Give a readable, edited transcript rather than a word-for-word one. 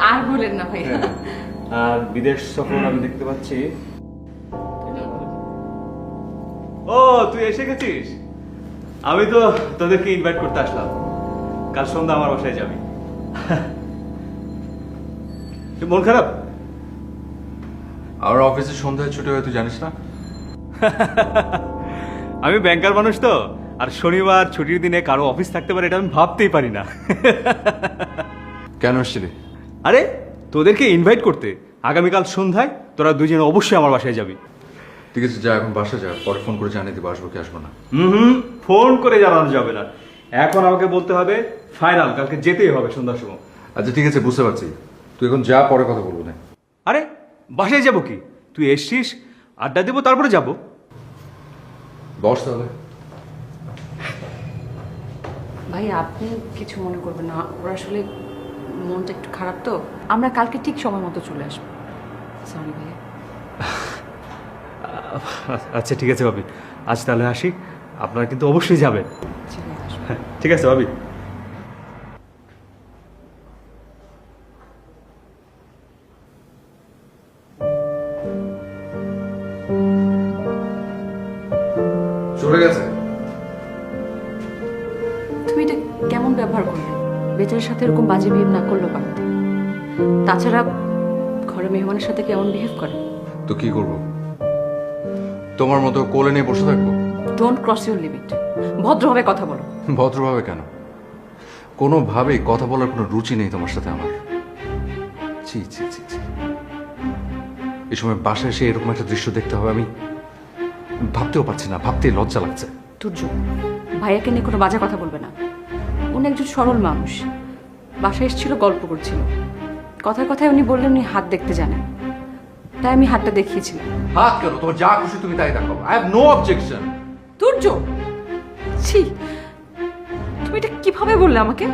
আর বলেন না ভাইয়া। আর বিদেশ সফর আমি দেখতে পাচ্ছি। ও তুই এসে গেছিস? আমি তো তোদেরকে ইনভাইট করতে আসলাম, কাল সন্ধ্যা আমার বাসায় যাবি। মন খারাপ? আমার অফিসে সন্ধ্যায় ছুটি হয় তুই জানিস না? আমি ব্যাংকার মানুষ তো, আর শনিবার ছুটির দিনে কারো অফিস থাকতে পারে এটা আমি ভাবতেই পারি না। কেন এসছিলি? আরে তোদেরকে ইনভাইট করতে, আগামীকাল সন্ধ্যায় তোরা দুজন অবশ্যই আমার বাসায় যাবি। ঠিক আছে, যা এখন বাসা যা, পরে ফোন করে জানিয়ে দিবো আসবো কি আসবো না। ফোন করে জানানো যাবে না, এখন আমাকে বলতে হবে ফাইনাল, কালকে যেতেই হবে সন্ধ্যার সময়। আচ্ছা ঠিক আছে, বুঝতে পারছি, তুই এখন যা, পরে কথা বলবো না। আরে বাসায় যাবো কি, তুই এসছিস, আড্ডা দেবো তারপরে যাবো। বস তাহলে। ভাই আপনি কিছু মনে করবেন না, ওর আসলে মনটা একটু খারাপ তো। আমরা কালকে ঠিক সময় মতো চলে আসবো। সরি ভাইয়া। আচ্ছা ঠিক আছে ভাবি, আজ তাহলে আসি, আপনারা কিন্তু অবশ্যই যাবেন। ঠিক আছে, আসবো। ঠিক আছে ভাবি। চলে গেছে? তুমি এটা কেমন ব্যবহার করলে? বেচারের সাথে এরকম বাজে বিহেভ না করলেও পারতে। তাছাড়া ঘরে মেহমানের সাথে কেমন বিহেভ করে? তো কি করবো, তোমার মতো কোলে নিয়ে বসে থাকবো? Don't cross your limit. ভদ্রভাবে কথা বলো। ভদ্রভাবে কেন? কোনোভাবেই কথা বলার কোনো রুচি নেই তোমার সাথে আমার। ছি ছি ছি ছি, এই সময় বাসায় এসে এরকম একটা দৃশ্য দেখতে হবে আমি ভাবতেও পারছি না, ভাবতেই লজ্জা লাগছে। তুর্য, ভাইয়াকে নিয়ে কোনো বাজে কথা বলবে না। উনি একজন সরল মানুষ, বাসায় এসেছিল, গল্প করছিল, কথায় কথায় উনি বললেন উনি হাত দেখতে জানেন, তাই আমি হাতটা দেখিয়েছিলাম। হাত কেন? তোমার যা খুশি তুমি তাই দেখো, I have no objection. Turya, ছি, তুমি এটা কিভাবে বললে আমাকে?